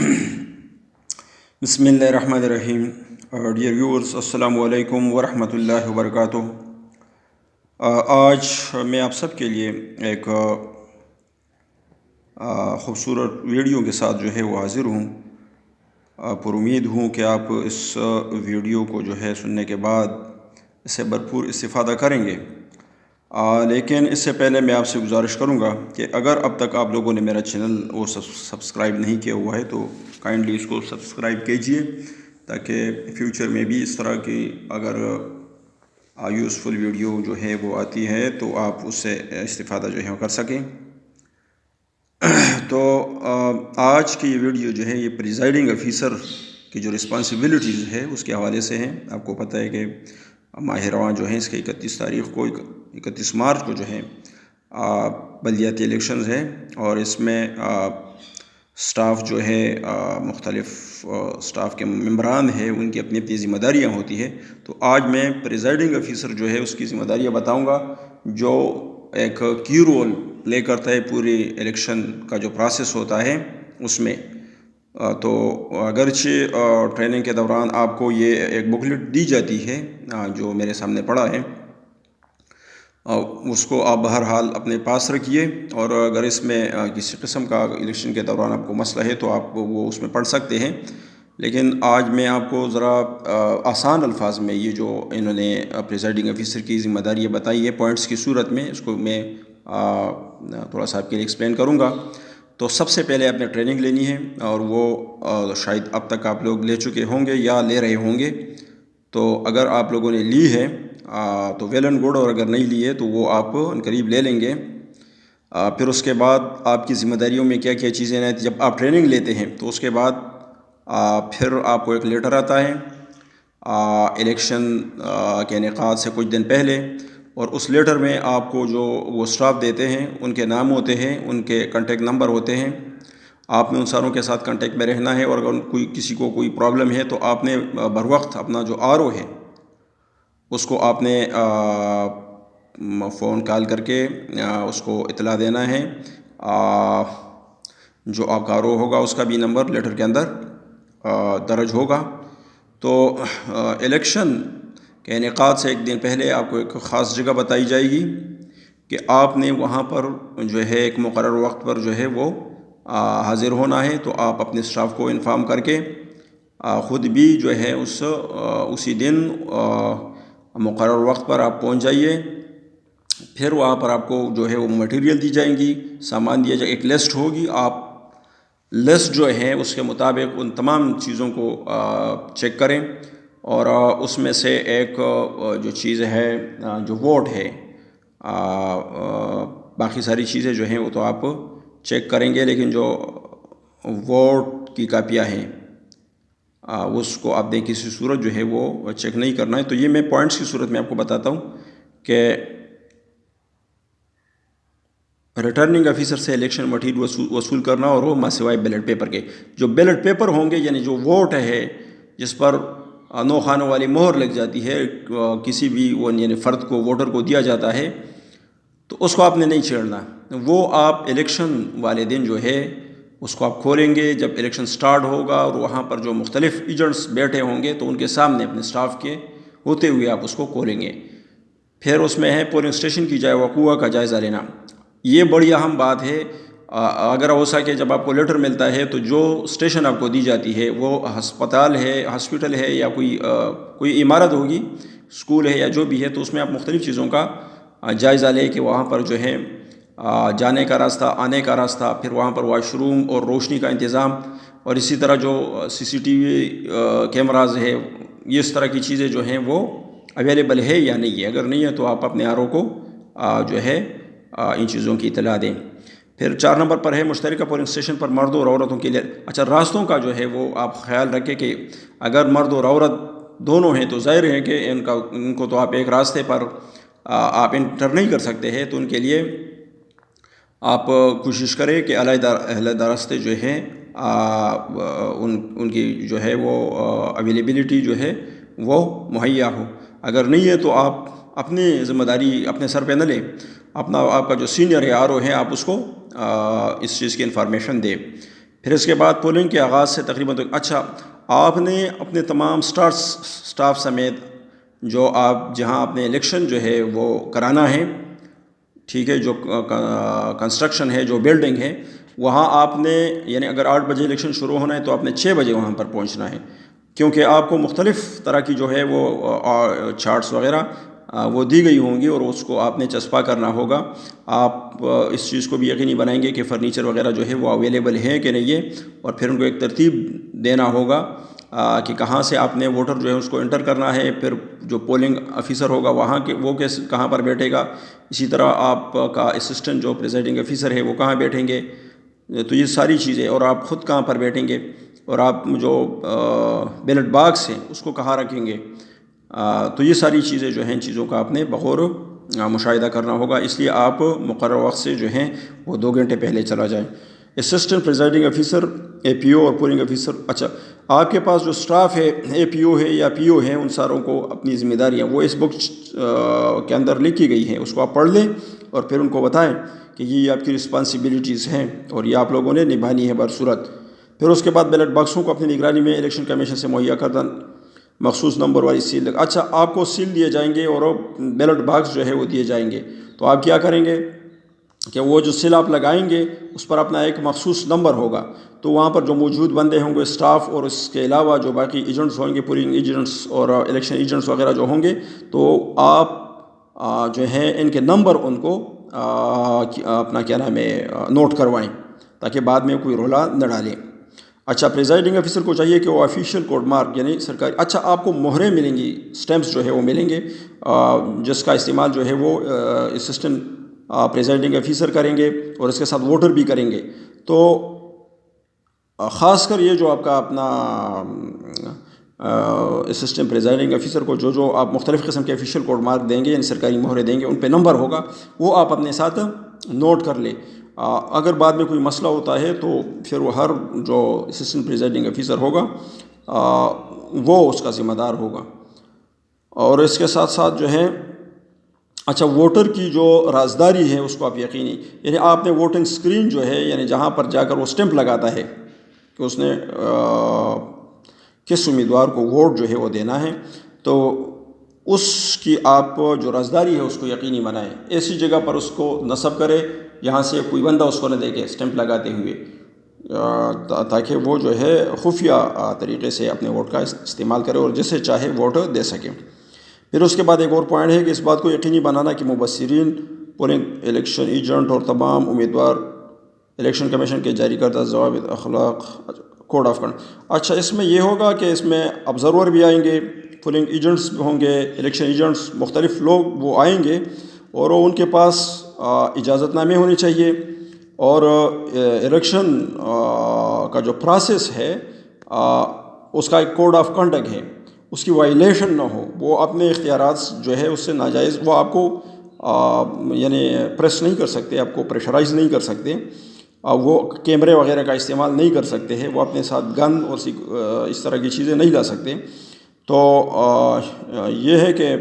بسم اللہ الرحمن الرحیم. ڈیئر ویورز، السلام علیکم ورحمۃ اللہ وبرکاتہ. آج میں آپ سب کے لیے ایک خوبصورت ویڈیو کے ساتھ جو ہے وہ حاضر ہوں. پر امید ہوں کہ آپ اس ویڈیو کو جو ہے سننے کے بعد اس سے بھرپور استفادہ کریں گے. لیکن اس سے پہلے میں آپ سے گزارش کروں گا کہ اگر اب تک آپ لوگوں نے میرا چینل وہ سبسکرائب نہیں کیا ہوا ہے تو کائنڈلی اس کو سبسکرائب کیجئے، تاکہ فیوچر میں بھی اس طرح کی اگر یوزفل ویڈیو جو ہے وہ آتی ہے تو آپ اس سے استفادہ جو ہے وہ کر سکیں. تو آج کی یہ ویڈیو جو ہے یہ پریزائڈنگ آفیسر کی جو رسپانسبلٹیز ہے اس کے حوالے سے ہیں. آپ کو پتہ ہے کہ ماہ رواں جو ہے اس کے 31 مارچ کو جو ہے بلدیاتی الیکشنز ہے، اور اس میں سٹاف جو ہے مختلف سٹاف کے ممبران ہیں، ان کی اپنی اپنی ذمہ داریاں ہوتی ہے. تو آج میں پریزائڈنگ آفیسر جو ہے اس کی ذمہ داریاں بتاؤں گا، جو ایک کی رول پلے کرتا ہے پوری الیکشن کا جو پروسیس ہوتا ہے اس میں. تو اگرچہ ٹریننگ کے دوران آپ کو یہ ایک بکلیٹ دی جاتی ہے جو میرے سامنے پڑا ہے، اس کو آپ بہرحال اپنے پاس رکھیے، اور اگر اس میں کسی قسم کا الیکشن کے دوران آپ کو مسئلہ ہے تو آپ وہ اس میں پڑھ سکتے ہیں. لیکن آج میں آپ کو ذرا آسان الفاظ میں یہ جو انہوں نے پریزائڈنگ آفیسر کی ذمہ داریاں بتائی ہے پوائنٹس کی صورت میں، اس کو میں تھوڑا سا آپ کے لیے ایکسپلین کروں گا. تو سب سے پہلے آپ نے ٹریننگ لینی ہے، اور وہ شاید اب تک آپ لوگ لے چکے ہوں گے یا لے رہے ہوں گے. تو اگر آپ لوگوں نے لی ہے تو ویل اینڈ گڈ، اور اگر نہیں لی ہے تو وہ آپ عنقریب لے لیں گے. پھر اس کے بعد آپ کی ذمہ داریوں میں کیا کیا چیزیں ہیں. جب آپ ٹریننگ لیتے ہیں تو اس کے بعد پھر آپ کو ایک لیٹر آتا ہے الیکشن کے انعقاد سے کچھ دن پہلے، اور اس لیٹر میں آپ کو جو وہ اسٹاف دیتے ہیں ان کے نام ہوتے ہیں، ان کے کانٹیکٹ نمبر ہوتے ہیں. آپ نے ان ساروں کے ساتھ کانٹیکٹ میں رہنا ہے، اور اگر کسی کو کوئی پرابلم ہے تو آپ نے بر وقت اپنا جو RO ہے اس کو آپ نے فون کال کر کے اس کو اطلاع دینا ہے. جو آپ کا RO ہوگا اس کا بھی نمبر لیٹر کے اندر درج ہوگا. تو الیکشن کے انعقاد سے ایک دن پہلے آپ کو ایک خاص جگہ بتائی جائے گی کہ آپ نے وہاں پر جو ہے ایک مقرر وقت پر جو ہے وہ حاضر ہونا ہے. تو آپ اپنے اسٹاف کو انفارم کر کے خود بھی جو ہے اسی دن مقرر وقت پر آپ پہنچ جائیے. پھر وہاں پر آپ کو جو ہے وہ مٹیریل دی جائیں گی، سامان دیا جائے، ایک لسٹ ہوگی. آپ لسٹ جو ہے اس کے مطابق ان تمام چیزوں کو چیک کریں، اور اس میں سے ایک جو چیز ہے جو ووٹ ہے، باقی ساری چیزیں جو ہیں وہ تو آپ چیک کریں گے، لیکن جو ووٹ کی کاپیاں ہیں اس کو آپ نے کسی صورت جو ہے وہ چیک نہیں کرنا ہے. تو یہ میں پوائنٹس کی صورت میں آپ کو بتاتا ہوں کہ ریٹرننگ آفیسر سے الیکشن مٹیریل وصول کرنا، اور وہ سوائے بیلٹ پیپر کے. جو بیلٹ پیپر ہوں گے یعنی جو ووٹ ہے جس پر نو خانوں والی مہر لگ جاتی ہے، کسی بھی یعنی فرد کو، ووٹر کو دیا جاتا ہے، تو اس کو آپ نے نہیں چھیڑنا. وہ آپ الیکشن والے دن جو ہے اس کو آپ کھولیں گے جب الیکشن سٹارٹ ہوگا، اور وہاں پر جو مختلف ایجنٹس بیٹھے ہوں گے تو ان کے سامنے اپنے سٹاف کے ہوتے ہوئے آپ اس کو کھولیں گے. پھر اس میں ہے پولنگ اسٹیشن کی جائے وقوع کا جائزہ لینا. یہ بڑی اہم بات ہے. اگر ہو سکے جب آپ کو لیٹر ملتا ہے تو جو اسٹیشن آپ کو دی جاتی ہے وہ ہسپتال ہے، ہاسپٹل ہے، یا کوئی عمارت ہوگی، اسکول ہے یا جو بھی ہے، تو اس میں آپ مختلف چیزوں کا جائزہ لے کہ وہاں پر جو ہے جانے کا راستہ، آنے کا راستہ، پھر وہاں پر واش روم اور روشنی کا انتظام، اور اسی طرح جو CCTV کیمراز ہے، یہ اس طرح کی چیزیں جو ہیں وہ اویلیبل ہے یا نہیں ہے. اگر نہیں ہے تو آپ اپنے RO کو جو ہے ان چیزوں کی اطلاع دیں. پھر 4 نمبر پر ہے مشترکہ پولنگ اسٹیشن پر مرد اور عورتوں کے لیے. اچھا، راستوں کا جو ہے وہ آپ خیال رکھیں کہ اگر مرد اور عورت دونوں ہیں تو ظاہر ہے کہ ان کو تو آپ ایک راستے پر آپ انٹر نہیں کر سکتے ہیں. تو ان کے لیے آپ کوشش کریں کہ علیحدہ راستے جو ہیں ان کی جو ہے وہ اویلیبلٹی جو ہے وہ مہیا ہو. اگر نہیں ہے تو آپ اپنی ذمہ داری اپنے سر پہ نہ لیں، آپ کا جو سینئر ہے RO ہے آپ اس کو اس چیز کی انفارمیشن دیں. پھر اس کے بعد پولنگ کے آغاز سے تقریباً اچھا آپ نے اپنے تمام سٹاف سمیت جو آپ جہاں آپ نے الیکشن جو ہے وہ کرانا ہے، ٹھیک ہے، جو کنسٹرکشن ہے، جو بلڈنگ ہے، وہاں آپ نے یعنی اگر 8 بجے الیکشن شروع ہونا ہے تو آپ نے 6 بجے وہاں پر پہنچنا ہے، کیونکہ آپ کو مختلف طرح کی جو ہے وہ چارٹس وغیرہ وہ دی گئی ہوں گی اور اس کو آپ نے چسپاں کرنا ہوگا۔ آپ اس چیز کو بھی یقینی بنائیں گے کہ فرنیچر وغیرہ جو ہے وہ اویلیبل ہے کہ نہیں ہے، اور پھر ان کو ایک ترتیب دینا ہوگا کہ کہاں سے آپ نے ووٹر جو ہے اس کو انٹر کرنا ہے، پھر جو پولنگ آفیسر ہوگا وہاں کے وہ کہاں پر بیٹھے گا، اسی طرح آپ کا اسسٹنٹ جو پریزائڈنگ آفیسر ہے وہ کہاں بیٹھیں گے، تو یہ ساری چیزیں، اور آپ خود کہاں پر بیٹھیں گے، اور آپ جو بیلٹ باکس ہیں اس کو کہاں رکھیں گے، تو یہ ساری چیزیں جو ہیں ان چیزوں کا آپ نے بغور مشاہدہ کرنا ہوگا، اس لیے آپ مقررہ وقت سے جو ہیں وہ 2 گھنٹے پہلے چلا جائیں۔ اسسٹنٹ پریزائڈنگ آفیسر، اے پی او اور پولنگ آفیسر، اچھا آپ کے پاس جو سٹاف ہے، اے پی او ہے یا پی او ہیں، ان ساروں کو اپنی ذمہ داریاں وہ اس بک کے اندر لکھی گئی ہیں، اس کو آپ پڑھ لیں اور پھر ان کو بتائیں کہ یہ آپ کی رسپانسبلٹیز ہیں اور یہ آپ لوگوں نے نبھانی ہے برصورت۔ پھر اس کے بعد بیلٹ باکسوں کو اپنی نگرانی میں الیکشن کمیشن سے مہیا کردہ مخصوص نمبر والی سیل اچھا آپ کو سیل دیے جائیں گے اور بیلٹ باکس جو ہے وہ دیے جائیں گے، تو آپ کیا کریں گے کہ وہ جو سیل آپ لگائیں گے اس پر اپنا ایک مخصوص نمبر ہوگا، تو وہاں پر جو موجود بندے ہوں گے اسٹاف اور اس کے علاوہ جو باقی ایجنٹس ہوں گے، پولنگ ایجنٹس اور الیکشن ایجنٹس وغیرہ جو ہوں گے، تو آپ جو ہیں ان کے نمبر ان کو اپنا کیا نام ہے نوٹ کروائیں تاکہ بعد میں کوئی رولا نہ ڈالیں۔ اچھا پریزائڈنگ آفیسر کو چاہیے کہ وہ آفیشیل کوڈ مارک یعنی سرکاری، اچھا آپ کو مہریں ملیں گی، سٹیمپس جو ہے وہ ملیں گے، جس کا استعمال جو ہے وہ اسسٹنٹ پریزائڈنگ آفیسر کریں گے اور اس کے ساتھ ووٹر بھی کریں گے، تو خاص کر یہ جو آپ کا اپنا اسسٹنٹ پریزائڈنگ آفیسر کو جو آپ مختلف قسم کے آفیشیل کوڈ مارک دیں گے یعنی سرکاری مہریں دیں گے، ان پہ نمبر ہوگا، وہ آپ اپنے ساتھ نوٹ کر لیں۔ اگر بعد میں کوئی مسئلہ ہوتا ہے تو پھر وہ ہر جو اسسٹنٹ پریزائڈنگ آفیسر ہوگا وہ اس کا ذمہ دار ہوگا۔ اور اس کے ساتھ ساتھ جو ہے اچھا ووٹر کی جو رازداری ہے اس کو آپ یقینی یعنی آپ نے ووٹنگ اسکرین جو ہے یعنی جہاں پر جا کر وہ اسٹمپ لگاتا ہے کہ اس نے کس امیدوار کو ووٹ جو ہے وہ دینا ہے، تو اس کی آپ جو رازداری ہے اس کو یقینی بنائیں، ایسی جگہ پر اس کو نصب کرے یہاں سے کوئی بندہ اس کو نہ دیکھے اسٹمپ لگاتے ہوئے، تاکہ وہ جو ہے خفیہ طریقے سے اپنے ووٹ کا استعمال کرے اور جسے چاہے ووٹ دے سکے۔ پھر اس کے بعد ایک اور پوائنٹ ہے کہ اس بات کو یقینی بنانا کہ مبصرین، پولنگ الیکشن ایجنٹ اور تمام امیدوار الیکشن کمیشن کے جاری کردہ ضوابط، اخلاق، کوڈ آف کنڈکٹ، اچھا اس میں یہ ہوگا کہ اس میں آبزرور بھی آئیں گے، پولنگ ایجنٹس ہوں گے، الیکشن ایجنٹس، مختلف لوگ وہ آئیں گے اور ان کے پاس اجازت نامے ہونے چاہیے، اور الیکشن کا جو پروسیس ہے اس کا ایک کوڈ آف کنڈکٹ ہے، اس کی وائلیشن نہ ہو، وہ اپنے اختیارات جو ہے اس سے ناجائز وہ آپ کو یعنی پریس نہیں کر سکتے، آپ کو پریشرائز نہیں کر سکتے، وہ کیمرے وغیرہ کا استعمال نہیں کر سکتے ہیں، وہ اپنے ساتھ گن اور اس طرح کی چیزیں نہیں لا سکتے، تو یہ ہے کہ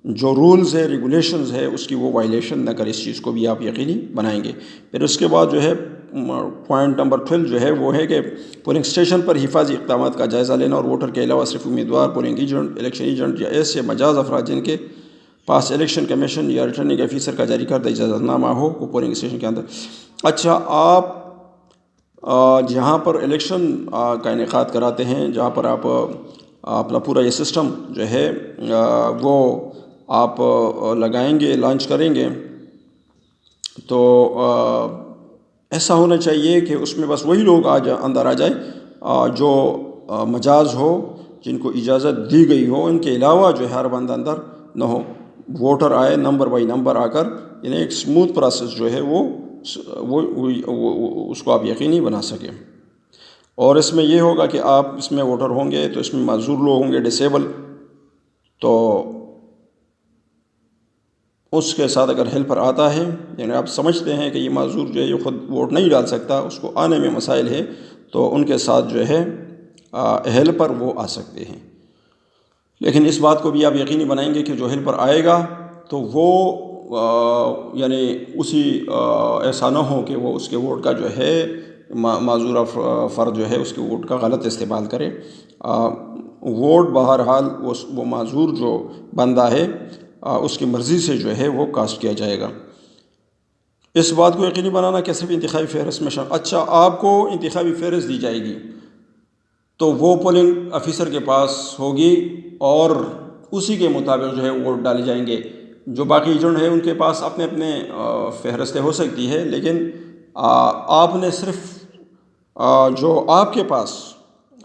جو رولز ہے ریگولیشنز ہے اس کی وہ وائلیشن نہ کرے، اس چیز کو بھی آپ یقینی بنائیں گے۔ پھر اس کے بعد جو ہے پوائنٹ نمبر 12 جو ہے وہ ہے کہ پولنگ اسٹیشن پر حفاظی اقدامات کا جائزہ لینا اور ووٹر کے علاوہ صرف امیدوار، پولنگ ایجنٹ، الیکشن ایجنٹ یا ایسے مجاز افراد جن کے پاس الیکشن کمیشن یا ریٹرننگ آفیسر کا جاری کردہ اجازت نامہ ہو کو پولنگ اسٹیشن کے اندر۔ اچھا آپ جہاں پر الیکشن کا انعقاد کراتے ہیں، جہاں پر آپ اپنا پورا یہ سسٹم جو ہے وہ آپ لگائیں گے، لانچ کریں گے، تو ایسا ہونا چاہیے کہ اس میں بس وہی لوگ اندر آ جائیں جو مجاز ہو، جن کو اجازت دی گئی ہو، ان کے علاوہ جو ہے ہر بندہ اندر نہ ہو، ووٹر آئے نمبر بائی نمبر آ کر، یعنی ایک سموتھ پروسیس جو ہے وہ اس کو آپ یقینی بنا سکیں۔ اور اس میں یہ ہوگا کہ آپ اس میں ووٹر ہوں گے تو اس میں معذور لوگ ہوں گے، ڈسیبل، تو اس کے ساتھ اگر ہیلپر آتا ہے، یعنی آپ سمجھتے ہیں کہ یہ معذور جو ہے یہ خود ووٹ نہیں ڈال سکتا، اس کو آنے میں مسائل ہے، تو ان کے ساتھ جو ہے ہیلپر وہ آ سکتے ہیں، لیکن اس بات کو بھی آپ یقینی بنائیں گے کہ جو ہیلپر آئے گا تو وہ یعنی ایسا نہ ہو کہ وہ اس کے ووٹ کا جو ہے معذورہ فرد جو ہے اس کے ووٹ کا غلط استعمال کرے۔ ووٹ بہرحال وہ معذور جو بندہ ہے اس کی مرضی سے جو ہے وہ کاسٹ کیا جائے گا۔ اس بات کو یقینی بنانا کہ صرف انتخابی فہرست میں اچھا آپ کو انتخابی فہرست دی جائے گی تو وہ پولنگ آفیسر کے پاس ہوگی اور اسی کے مطابق جو ہے ووٹ ڈالے جائیں گے۔ جو باقی ایجنٹ ہیں ان کے پاس اپنے اپنے فہرستیں ہو سکتی ہے، لیکن آپ نے صرف جو آپ کے پاس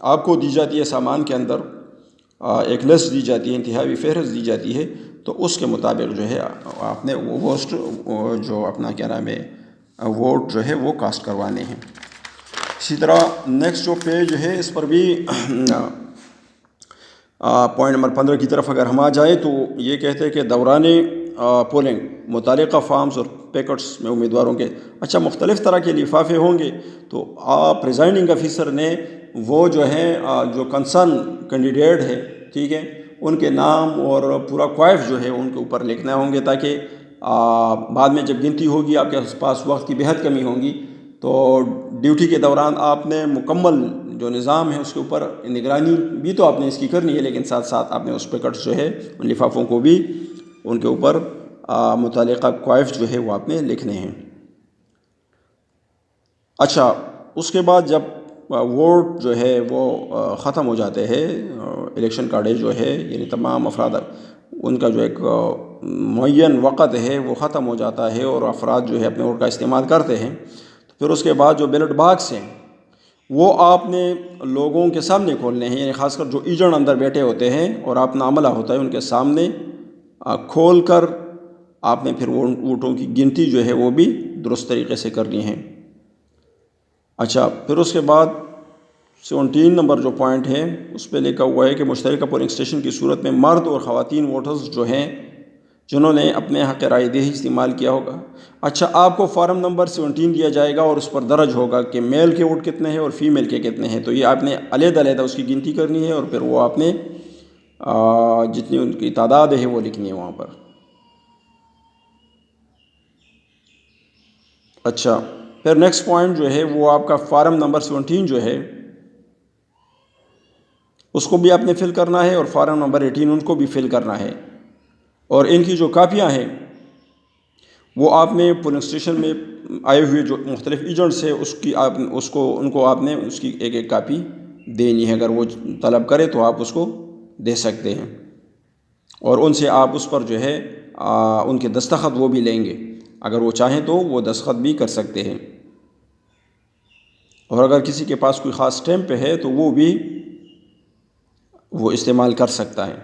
آپ کو دی جاتی ہے سامان کے اندر ایک لسٹ دی جاتی ہے، انتخابی فہرست دی جاتی ہے، تو اس کے مطابق جو ہے آپ نے وہ ووٹ جو اپنا کیا نام ہے ووٹ جو ہے وہ کاسٹ کروانے ہیں۔ اسی طرح نیکسٹ جو پیج ہے اس پر بھی پوائنٹ نمبر 15 کی طرف اگر ہم آ جائیں تو یہ کہتے ہیں کہ دوران پولنگ متعلقہ فارمز اور پیکٹس میں امیدواروں کے مختلف طرح کے لفافے ہوں گے، تو پریزائڈنگ آفیسر نے وہ جو ہے جو کنسرن کینڈیڈیٹ ہے، ٹھیک ہے، ان کے نام اور پورا کوائف جو ہے ان کے اوپر لکھنا ہوں گے، تاکہ بعد میں جب گنتی ہوگی آپ کے پاس وقت کی بہت کمی ہوگی تو ڈیوٹی کے دوران آپ نے مکمل جو نظام ہے اس کے اوپر نگرانی بھی تو آپ نے اس کی کرنی ہے، لیکن ساتھ ساتھ آپ نے اس پیکٹس جو ہے ان لفافوں کو بھی ان کے اوپر متعلقہ کوائف جو ہے وہ آپ نے لکھنے ہیں۔ اس کے بعد جب ووٹ جو ہے وہ ختم ہو جاتے ہیں، الیکشن کا ڈے جو ہے یعنی تمام افراد ان کا جو ایک معین وقت ہے وہ ختم ہو جاتا ہے اور افراد جو ہے اپنے ووٹ کا استعمال کرتے ہیں، تو پھر اس کے بعد جو بیلٹ باکس ہیں وہ آپ نے لوگوں کے سامنے کھولنے ہیں، یعنی خاص کر جو ایجنٹ اندر بیٹھے ہوتے ہیں اور اپنا عملہ ہوتا ہے ان کے سامنے کھول کر آپ نے پھر ووٹوں کی گنتی جو ہے وہ بھی درست طریقے سے کرنی ہے۔ پھر اس کے بعد 17 نمبر جو پوائنٹ ہے اس پہ لکھا ہوا ہے کہ مشترکہ پولنگ اسٹیشن کی صورت میں مرد اور خواتین ووٹرز جو ہیں جنہوں نے اپنے حق رائے دہی استعمال کیا ہوگا، آپ کو فارم نمبر 17 دیا جائے گا اور اس پر درج ہوگا کہ میل کے ووٹ کتنے ہیں اور فیمیل کے کتنے ہیں، تو یہ آپ نے علیحدہ علیحدہ اس کی گنتی کرنی ہے اور پھر وہ آپ نے جتنی ان کی تعداد ہے وہ لکھنی ہے وہاں پر۔ پھر نیکسٹ پوائنٹ جو ہے وہ آپ کا فارم نمبر 17 جو ہے اس کو بھی آپ نے فل کرنا ہے اور فارم نمبر 18 ان کو بھی فل کرنا ہے، اور ان کی جو کاپیاں ہیں وہ آپ نے پولنگ اسٹیشن میں آئے ہوئے جو مختلف ایجنٹس ہیں ان کو آپ نے اس کی ایک ایک کاپی دینی ہے، اگر وہ طلب کرے تو آپ اس کو دے سکتے ہیں، اور ان سے آپ اس پر جو ہے ان کے دستخط وہ بھی لیں گے، اگر وہ چاہیں تو وہ دستخط بھی کر سکتے ہیں، اور اگر کسی کے پاس کوئی خاص اسٹیمپ ہے تو وہ بھی وہ استعمال کر سکتا ہے،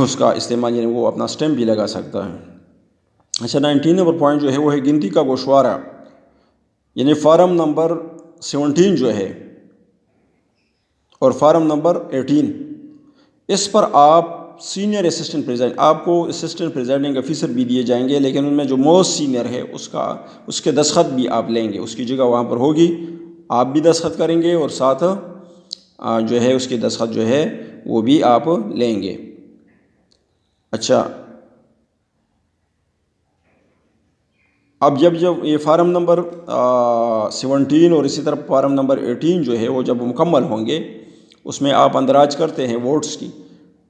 اس کا استعمال یعنی وہ اپنا اسٹیمپ بھی لگا سکتا ہے۔ 19 نمبر پوائنٹ جو ہے وہ ہے گنتی کا گوشوارہ، یعنی فارم نمبر 17 جو ہے اور فارم نمبر 18 اس پر آپ سینئر اسسٹنٹ پریزیڈنٹ، آپ کو اسسٹنٹ پریزیڈنگ آفیسر بھی دیے جائیں گے، لیکن ان میں جو موسٹ سینئر ہے اس کے دستخط بھی آپ لیں گے، اس کی جگہ وہاں پر ہوگی، آپ بھی دستخط کریں گے اور ساتھ جو ہے اس کی دستخط جو ہے وہ بھی آپ لیں گے۔ اب جب یہ فارم نمبر 17 اور اسی طرح فارم نمبر 18 جو ہے وہ جب مکمل ہوں گے، اس میں آپ اندراج کرتے ہیں ووٹس کی،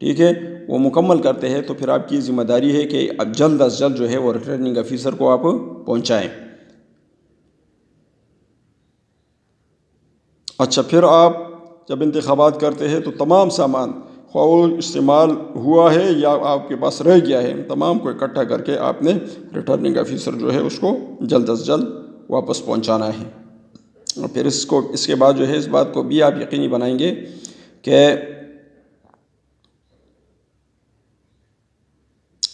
ٹھیک ہے، وہ مکمل کرتے ہیں، تو پھر آپ کی ذمہ داری ہے کہ اب جلد از جلد جو ہے وہ ریٹرننگ آفیسر کو آپ پہنچائیں۔ پھر آپ جب انتخابات کرتے ہیں تو تمام سامان خواہ استعمال ہوا ہے یا آپ کے پاس رہ گیا ہے، تمام کو اکٹھا کر کے آپ نے ریٹرننگ آفیسر جو ہے اس کو جلد از جلد واپس پہنچانا ہے۔ اور پھر اس کے بعد جو ہے اس بات کو بھی آپ یقینی بنائیں گے کہ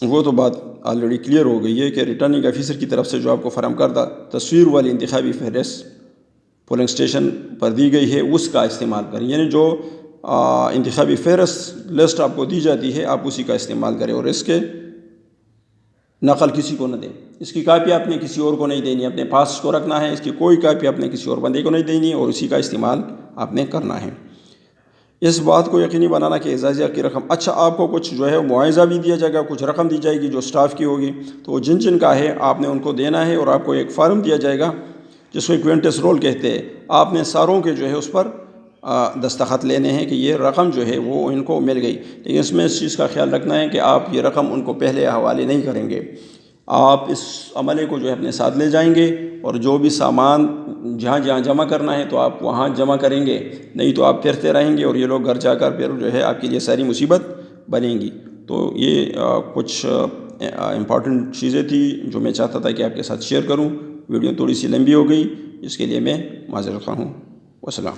وہ تو بات آلریڈی کلیئر ہو گئی ہے کہ ریٹرننگ آفیسر کی طرف سے جو آپ کو فراہم کردہ تصویر والی انتخابی فہرست پولنگ اسٹیشن پر دی گئی ہے اس کا استعمال کریں، یعنی جو انتخابی فہرست لسٹ آپ کو دی جاتی ہے آپ اسی کا استعمال کریں، اور اس کے نقل کسی کو نہ دیں، اس کی کاپی آپ نے کسی اور کو نہیں دینی، اپنے پاس کو رکھنا ہے، اس کی کوئی کاپی آپ نے کسی اور بندے کو نہیں دینی اور اسی کا استعمال آپ نے کرنا ہے۔ اس بات کو یقینی بنانا کہ اعزازیہ کی رقم، آپ کو کچھ جو ہے معاوضہ بھی دیا جائے گا، کچھ رقم دی جائے گی جو سٹاف کی ہوگی، تو جن کا ہے آپ نے ان کو دینا ہے، اور آپ کو ایک فارم دیا جائے گا جس کو ایکوینٹس رول کہتے ہیں، آپ نے ساروں کے جو ہے اس پر دستخط لینے ہیں کہ یہ رقم جو ہے وہ ان کو مل گئی، لیکن اس میں اس چیز کا خیال رکھنا ہے کہ آپ یہ رقم ان کو پہلے حوالے نہیں کریں گے، آپ اس عملے کو جو ہے اپنے ساتھ لے جائیں گے، اور جو بھی سامان جہاں جہاں جمع کرنا ہے تو آپ وہاں جمع کریں گے، نہیں تو آپ پھرتے رہیں گے اور یہ لوگ گھر جا کر پھر جو ہے آپ کے لیے ساری مصیبت بنیں گی۔ تو یہ کچھ امپورٹنٹ چیزیں تھیں جو میں چاہتا تھا کہ آپ کے ساتھ شیئر کروں۔ ویڈیو تھوڑی سی لمبی ہو گئی، اس کے لیے میں معذرت خواہ ہوں۔ والسلام۔